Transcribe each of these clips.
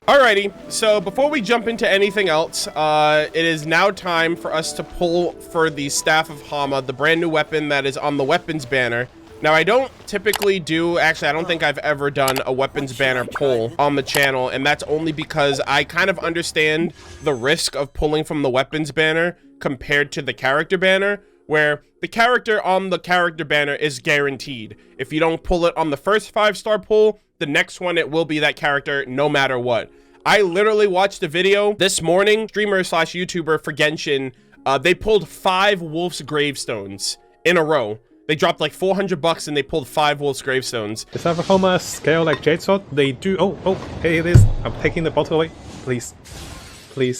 Alrighty, so before we jump into anything else, it is now time for us to pull for the Staff of Homa, the brand new weapon that is on the weapons banner. Now, I don't typically do, actually, I don't think I've ever done a weapons banner pull on the channel, and that's only because I kind of understand the risk of pulling from the weapons banner compared to the character banner, where the character on the character banner is guaranteed. If you don't pull it on the first 5-star pull, the next one, it will be that character no matter what. I literally watched a video this morning, streamer slash YouTuber for Genshin, they pulled 5 Wolf's Gravestones in a row. They dropped like $400 and they pulled 5 Wolf's Gravestones. Does that Homa scale like Jade Sword? They do. Oh, here it is. I'm taking the bottle away. Please,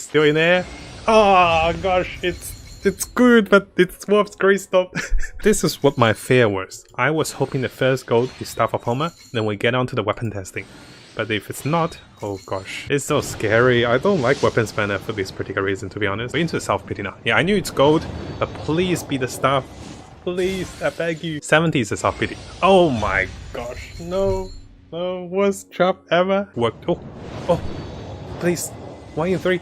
still in there. Oh gosh, it's good, but it's Wolf's Gravestone. This is what my fear was. I was hoping the first gold is Staff of Homa, then we get on to the weapon testing. But if it's not, oh gosh, it's so scary. I don't like weapons banner for this particular reason, to be honest. We're into self-pity now. Yeah, I knew it's gold, but please be the staff. Please, I beg you. 70 is a self-pity. Oh my gosh, no, worst trap ever. Worked. Oh, please, 1 in 3.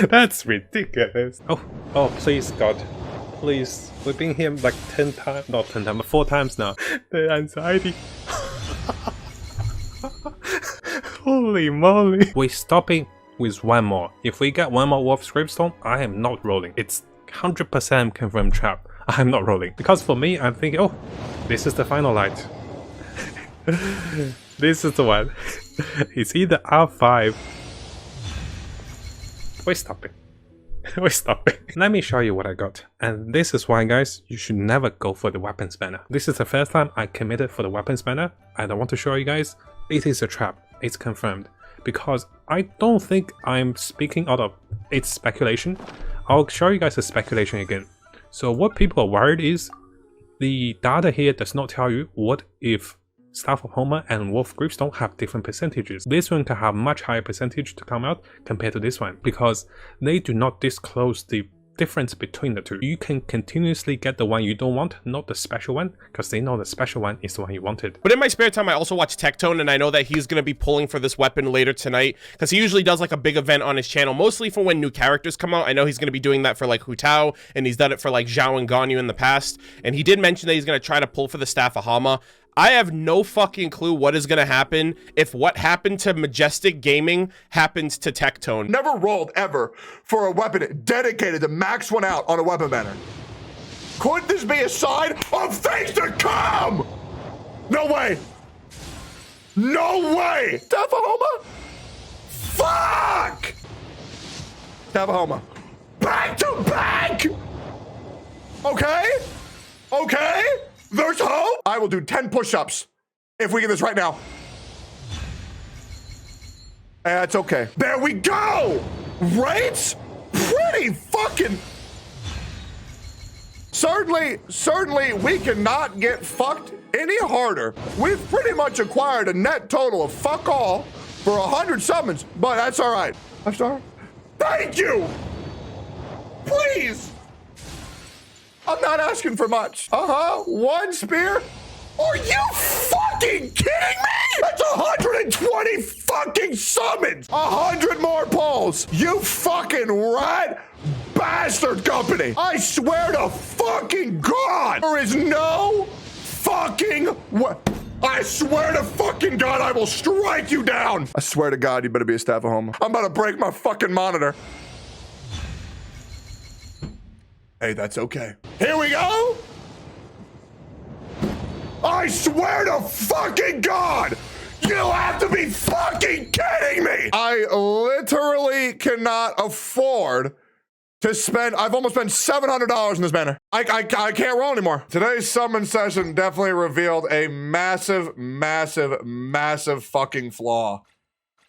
That's ridiculous. Oh, please, God. Please, we've been here like 10 times, not 10 times, but 4 times now. The anxiety. Holy moly. We're stopping with 1 more. If we get 1 more Wolf's Gravestone, I am not rolling. It's 100% confirmed trap. I'm not rolling. Because for me, I'm thinking, oh, this is the final light. This is the one. It's either R5. We're stopping. We're stopping. Let me show you what I got. And this is why, guys, you should never go for the weapons banner. This is the first time I committed for the weapons banner. And I want to show you guys, it is a trap. It's confirmed. Because I don't think I'm speaking out of its speculation. I'll show you guys the speculation again. So what people are worried is the data here does not tell you what if Staff of Homa and Wolf Gravestone have different percentages. This one can have much higher percentage to come out compared to this one because they do not disclose the difference between the two. You can continuously get the one you don't want, not the special one, because they know the special one is the one you wanted. But in my spare time, I also watch Tectone, and I know that he's going to be pulling for this weapon later tonight, because he usually does like a big event on his channel, mostly for when new characters come out. I know he's going to be doing that for like Hu Tao, and he's done it for like Zhao and Ganyu in the past, and he did mention that he's going to try to pull for the Staff of Homa. I have no fucking clue what is going to happen if what happened to Majestic Gaming happens to Tectone. Never rolled ever for a weapon dedicated to max one out on a weapon banner. Could this be a sign of things to come? No way. No way. Staff of Homa? Fuck! Staff of Homa. Back to back! Okay? There's hope. I will do 10 push-ups if we get this right now. That's okay. There we go. Right? Pretty fucking. Certainly we cannot get fucked any harder. We've pretty much acquired a net total of fuck all for 100 summons, but that's all right. I'm sorry. Thank you. Please. I'm not asking for much. 1 spear? Are you fucking kidding me? That's 120 fucking summons. 100 more pulls. You fucking rat bastard company. I swear to fucking God, there is no fucking I swear to fucking God, I will strike you down. I swear to God, you better be a Staff of Homa. I'm about to break my fucking monitor. Hey, that's okay. Here we go. I swear to fucking God, you have to be fucking kidding me. I literally cannot afford to spend, I've almost spent $700 in this banner. I can't roll anymore. Today's summon session definitely revealed a massive fucking flaw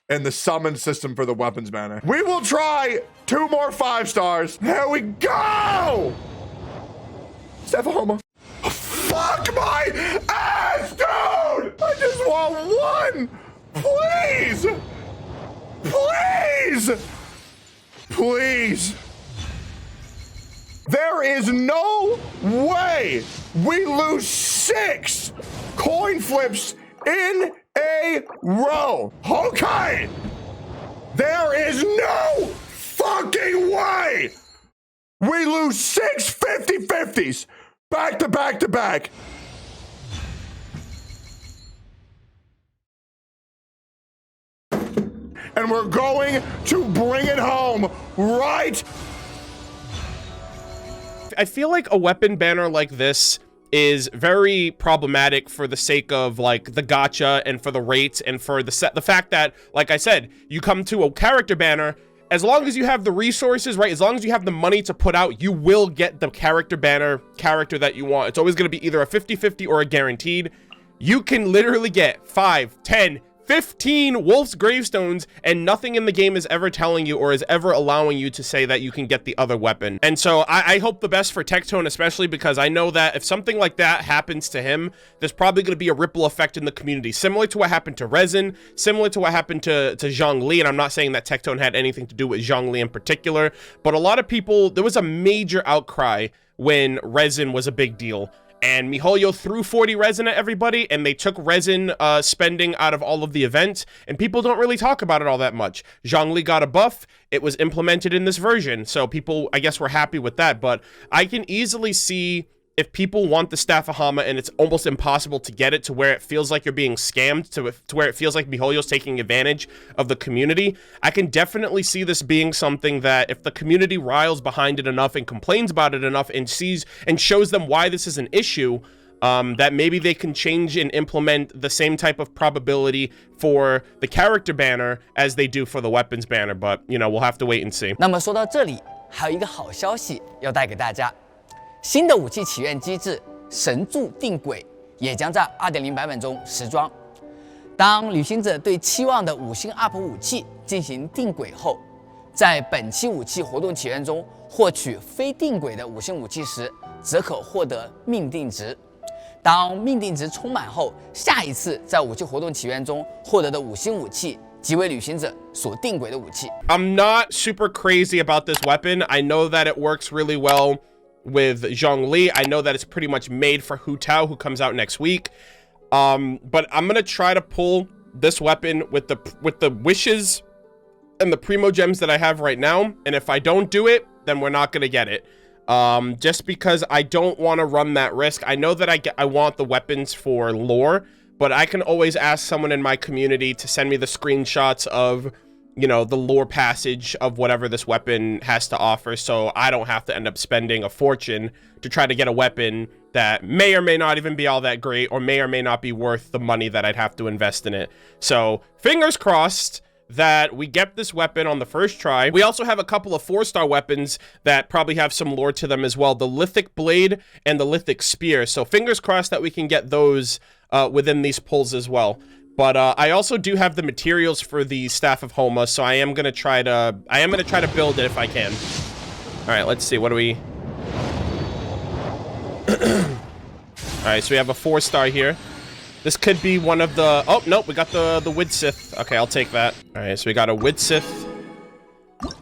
in the summon system for the weapons banner. We will try 2 more 5 stars. There we go! Staff of Homa. Fuck my ass, dude! I just want 1! Please! Please! There is no way we lose 6 coin flips in a row. Okay. There is no fucking way we lose 6 50-50s back to back to back. And we're going to bring it home right. I feel like a weapon banner like this is very problematic for the sake of like the gacha and for the rates and for the fact that, like I said, you come to a character banner, as long as you have the resources, right, as long as you have the money to put out, you will get the character banner character that you want. It's always going to be either a 50-50 or a guaranteed. You can literally get 5, 10, 15 Wolf's Gravestones, and nothing in the game is ever telling you or is ever allowing you to say that you can get the other weapon. And so I hope the best for Tectone, especially because I know that if something like that happens to him, there's probably going to be a ripple effect in the community, similar to what happened to Resin, similar to what happened to Zhongli. And I'm not saying that Tectone had anything to do with Zhongli in particular, but a lot of people, there was a major outcry when Resin was a big deal. And MiHoYo threw 40 resin at everybody, and they took resin spending out of all of the events, and people don't really talk about it all that much. Zhongli got a buff. It was implemented in this version, so people, I guess, were happy with that. But I can easily see if people want the Staff of Homa and it's almost impossible to get it to where it feels like you're being scammed, to where it feels like MiHoYo's taking advantage of the community, I can definitely see this being something that if the community riles behind it enough and complains about it enough and sees and shows them why this is an issue, that maybe they can change and implement the same type of probability for the character banner as they do for the weapons banner. But, you know, we'll have to wait and see. 那么说到这里，还有一个好消息要带给大家。新的武器起源机制神柱定轨也将在 2.0 版本中时装。当旅行者对期望的5星 UP 武器进行定轨后，在本期武器活动起源中获取非定轨的5星武器时，则可获得命定值。当命定值充满后，下一次在武器活动起源中获得的5星武器即为旅行者所定轨的武器。I'm not super crazy about this weapon. I know that it works really well with Zhongli. I know that it's pretty much made for Hu Tao, who comes out next week. But I'm gonna try to pull this weapon with the wishes and the primo gems that I have right now. And if I don't do it, then we're not gonna get it. Just because I don't want to run that risk. I know that I want the weapons for lore, but I can always ask someone in my community to send me the screenshots of, you know, the lore passage of whatever this weapon has to offer, so I don't have to end up spending a fortune to try to get a weapon that may or may not even be all that great, or may not be worth the money that I'd have to invest in it. So fingers crossed that we get this weapon on the first try. We also have a couple of 4-star weapons that probably have some lore to them as well, the Lithic Blade and the Lithic Spear. So fingers crossed that we can get those within these pulls as well. But I also do have the materials for the Staff of Homa, so I am gonna try to build it if I can. All right, let's see. What do we? All right, so we have a 4-star here. This could be one of the. Oh nope, we got the Widsith. Okay, I'll take that. All right, so we got a Widsith. All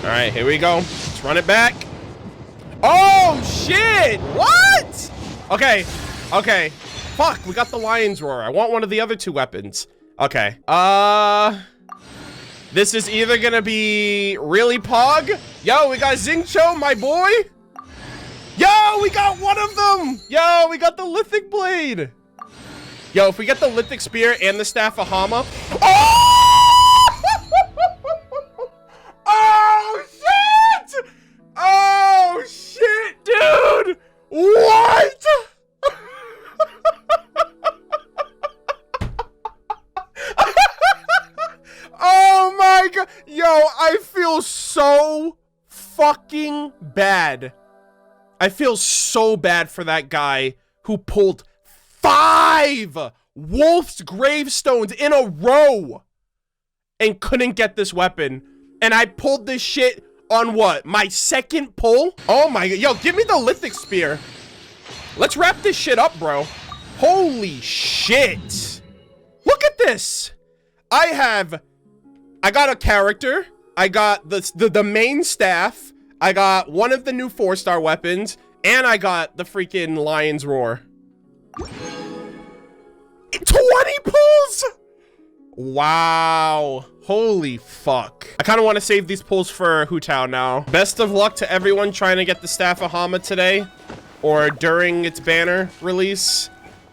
right, here we go. Let's run it back. Oh shit! What? Okay, okay. Fuck, we got the Lion's Roar. I want one of the other 2 weapons. Okay. This is either gonna be really Pog. Yo, we got Xingqiu, my boy. Yo, we got one of them. Yo, we got the Lithic Blade. Yo, if we get the Lithic Spear and the Staff of Homa. Oh! Oh, shit! Oh, shit, dude! What? Oh my god. Yo, I feel so fucking bad. I feel so bad for that guy who pulled 5 Wolf's Gravestones in a row and couldn't get this weapon. And I pulled this shit on what? My second pull? Oh my god. Yo, give me the Lithic Spear. Let's wrap this shit up, bro. Holy shit. Look at this. I got a character. I got the main staff. I got one of the new 4-star weapons. And I got the freaking Lion's Roar. 20 pulls? Wow. Holy fuck. I kind of want to save these pulls for Hu Tao now. Best of luck to everyone trying to get the Staff of Homa today or during its banner release.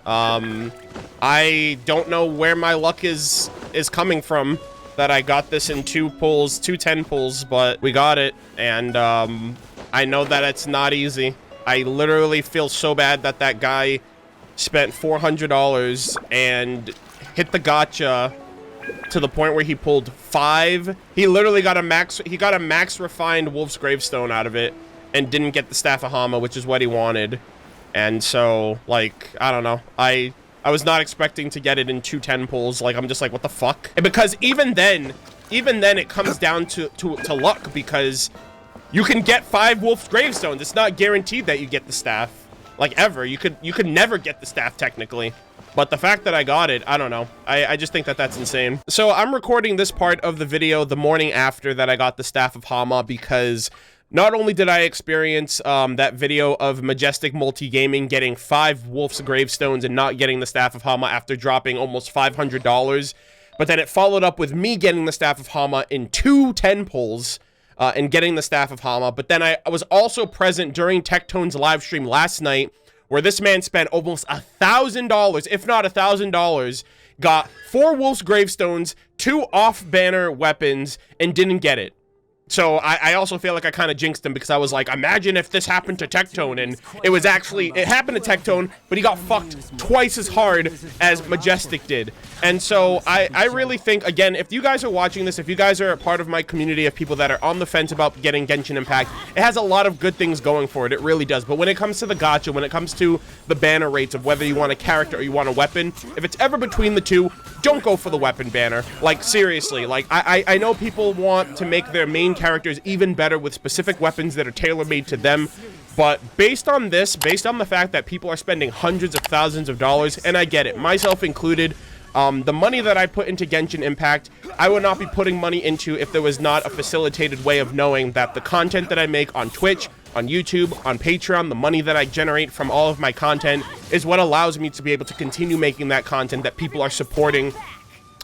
I don't know where my luck is coming from that I got this in 2 pulls, 2 10 pulls, but we got it. And I know that it's not easy. I literally feel so bad that that guy spent $400 and hit the gacha to the point where he pulled 5. He literally got a max refined Wolf's Gravestone out of it and didn't get the Staff of Homa, which is what he wanted. And so, like, I don't know. I was not expecting to get it in 2 10 pulls. Like, I'm just like, what the fuck? And because even then it comes down to luck, because you can get 5 Wolf's Gravestones. It's not guaranteed that you get the staff, like, ever. You could never get the staff technically. But the fact that I got it, I don't know. I just think that that's insane. So I'm recording this part of the video the morning after that I got the Staff of Homa, because not only did I experience that video of Majestic Multi-Gaming getting 5 Wolf's Gravestones and not getting the Staff of Homa after dropping almost $500, but then it followed up with me getting the Staff of Homa in 2 10 pulls and getting the Staff of Homa. But then I was also present during Tectone's live stream last night, where this man spent almost $1,000, if not $1,000, got 4 Wolf's Gravestones, 2 off-banner weapons, and didn't get it. So I also feel like I kind of jinxed him, because I was like, imagine if this happened to Tectone, and it happened to Tectone, but he got fucked twice as hard as Majestic did. And so I really think, again, if you guys are watching this, if you guys are a part of my community of people that are on the fence about getting Genshin Impact, it has a lot of good things going for it. It really does. But when it comes to the gacha, when it comes to the banner rates of whether you want a character or you want a weapon, if it's ever between the two, don't go for the weapon banner. Like, seriously, like, I know people want to make their main characters even better with specific weapons that are tailor-made to them, but based on this, based on the fact that people are spending hundreds of thousands of dollars, and I get it, myself included, the money that I put into Genshin Impact, I would not be putting money into if there was not a facilitated way of knowing that the content that I make on Twitch, on YouTube, on Patreon, the money that I generate from all of my content is what allows me to be able to continue making that content that people are supporting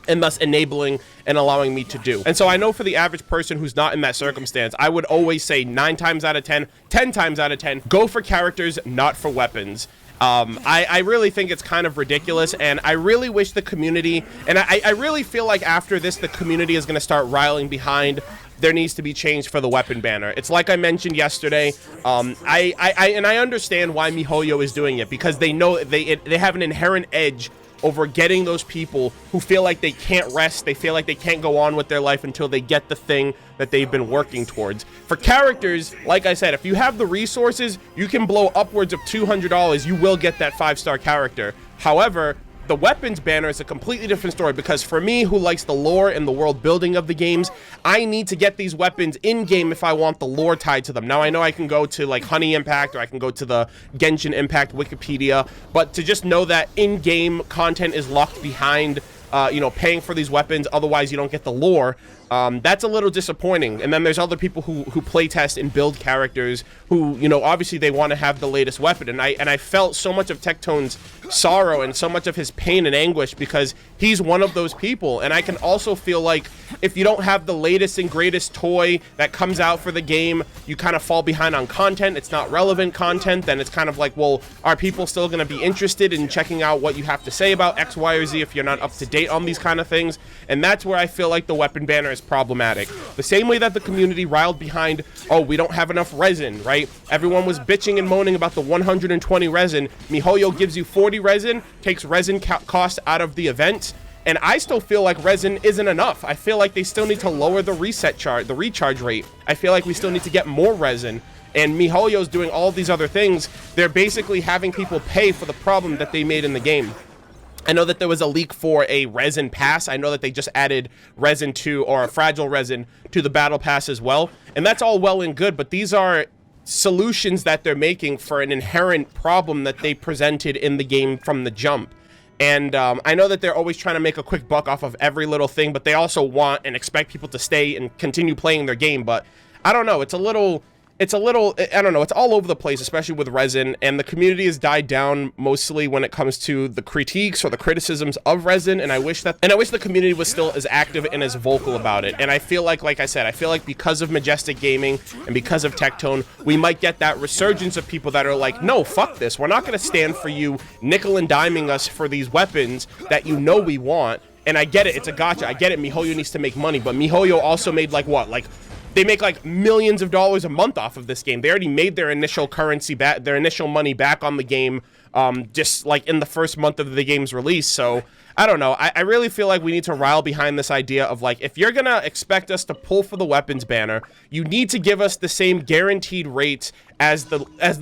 and thus enabling and allowing me to do. And so I know for the average person who's not in that circumstance, I would always say 9 times out of 10, 10 times out of 10, go for characters, not for weapons. I really think it's kind of ridiculous, and I really wish the community, and I really feel like after this, the community is going to start riling behind there needs to be change for the weapon banner. It's like I mentioned yesterday, I understand why MiHoYo is doing it, because they know they have an inherent edge over getting those people who feel like they can't rest, they feel like they can't go on with their life until they get the thing that they've been working towards. For characters, like I said, if you have the resources, you can blow upwards of $200, you will get that 5-star character. However, the weapons banner is a completely different story, because for me, who likes the lore and the world building of the games, I need to get these weapons in-game if I want the lore tied to them. Now, I know I can go to, like, Honey Impact, or I can go to the Genshin Impact Wikipedia, but to just know that in-game content is locked behind, you know, paying for these weapons, otherwise you don't get the lore, that's a little disappointing. And then there's other people who playtest and build characters who, you know, obviously they want to have the latest weapon. And I felt so much of Tectone's sorrow and so much of his pain and anguish, because he's one of those people. And I can also feel like if you don't have the latest and greatest toy that comes out for the game, you kind of fall behind on content. It's not relevant content. Then it's kind of like, well, are people still going to be interested in checking out what you have to say about X, Y, or Z if you're not up to date on these kind of things? And that's where I feel like the weapon banner is problematic. The same way that the community riled behind, oh, we don't have enough resin, right? Everyone was bitching and moaning about the 120 resin. MiHoYo gives you 40 resin, takes resin cost out of the event, and I still feel like resin isn't enough. I feel like they still need to lower the the recharge rate. I feel like we still need to get more resin. And MiHoYo's doing all these other things. They're basically having people pay for the problem that they made in the game. I know that there was a leak for a resin pass. I know that they just added resin to, or a fragile resin to the battle pass as well. And that's all well and good, but these are solutions that they're making for an inherent problem that they presented in the game from the jump. And I know that they're always trying to make a quick buck off of every little thing, but they also want and expect people to stay and continue playing their game. But I don't know, it's a little it's a little, I don't know, it's all over the place, especially with resin, and the community has died down mostly when it comes to the critiques or the criticisms of resin, and I wish the community was still as active and as vocal about it. And I feel like I said, I feel like because of Majestic Gaming and because of Tectone, we might get that resurgence of people that are like, no, fuck this, we're not going to stand for you nickel and diming us for these weapons that you know we want. And I get it, it's a gotcha, I get it, MiHoYo needs to make money, but MiHoYo also made like what, like, they make like millions of dollars a month off of this game. They already made their initial currency back, their initial money back on the game, just like in the first month of the game's release. So I don't know. I really feel like we need to rile behind this idea of like, if you're gonna expect us to pull for the weapons banner, you need to give us the same guaranteed rates as the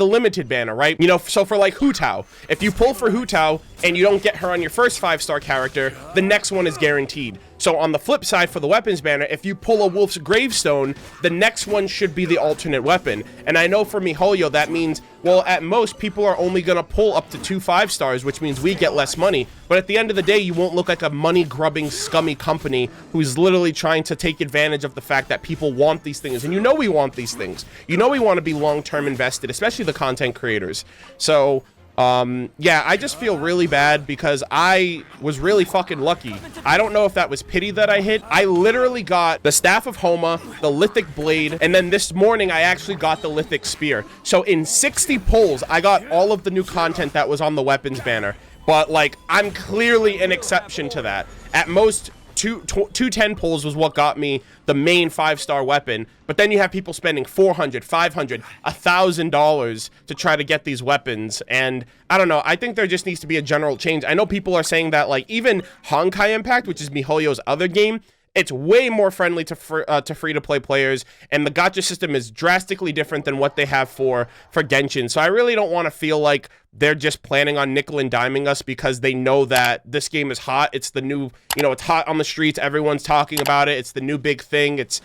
limited banner, right? You know, so for like Hu Tao, if you pull for Hu Tao and you don't get her on your first 5-star character, the next one is guaranteed. So on the flip side, for the weapons banner, if you pull a Wolf's Gravestone, the next one should be the alternate weapon. And I know for MiHoYo, that means, well, at most, people are only going to pull up to 2 5-stars, which means we get less money. But at the end of the day, you won't look like a money-grubbing, scummy company who's literally trying to take advantage of the fact that people want these things. And you know we want these things. You know we want to be long-term invested, especially the content creators. So yeah, I just feel really bad because I was really fucking lucky. I don't know if that was pity that I hit. I literally got the Staff of Homa, the Lithic Blade, and then this morning I actually got the Lithic Spear. So in 60 pulls, I got all of the new content that was on the weapons banner. But like, I'm clearly an exception to that. At most, 210 pulls was what got me the main 5-star weapon, but then you have people spending $400, $500, $1,000 to try to get these weapons, and I don't know, I think there just needs to be a general change. I know people are saying that like even Honkai Impact, which is MiHoYo's other game, it's way more friendly to free-to-play players, and the gacha system is drastically different than what they have for Genshin. So I really don't want to feel like they're just planning on nickel and diming us because they know that this game is hot. It's the new, you know, it's hot on the streets. Everyone's talking about it. It's the new big thing. It's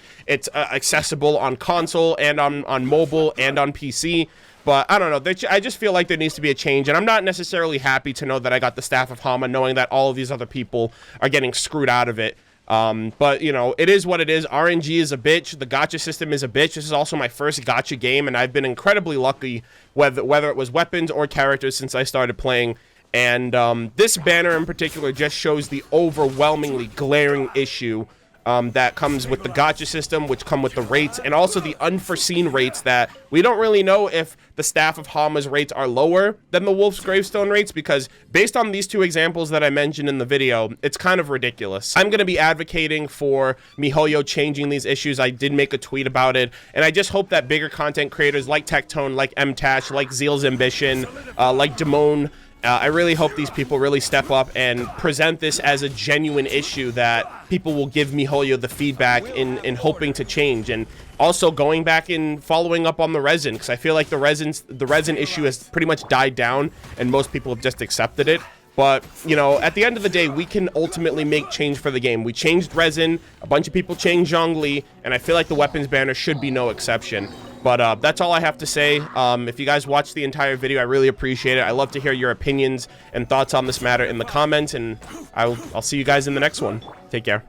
accessible on console and on mobile and on PC. But I don't know. I just feel like there needs to be a change, and I'm not necessarily happy to know that I got the Staff of Homa, knowing that all of these other people are getting screwed out of it. But you know, it is what it is. RNG is a bitch. The gacha system is a bitch. This is also my first gacha game, and I've been incredibly lucky, whether it was weapons or characters, since I started playing. And this banner in particular just shows the overwhelmingly glaring issue that comes with the gacha system, which come with the rates, and also the unforeseen rates that we don't really know if the Staff of Homa's rates are lower than the Wolf's Gravestone rates, because based on these two examples that I mentioned in the video, it's kind of ridiculous. I'm going to be advocating for MiHoYo changing these issues. I did make a tweet about it, and I just hope that bigger content creators like Tectone, like MTash, like Zeal's Ambition, like Damone, I really hope these people really step up and present this as a genuine issue that people will give MiHoYo the feedback in hoping to change. And also going back and following up on the resin, because I feel like the resin issue has pretty much died down and most people have just accepted it. But, you know, at the end of the day, we can ultimately make change for the game. We changed resin, a bunch of people changed Zhongli, and I feel like the weapons banner should be no exception. But that's all I have to say. If you guys watched the entire video, I really appreciate it. I love to hear your opinions and thoughts on this matter in the comments, and I'll see you guys in the next one. Take care.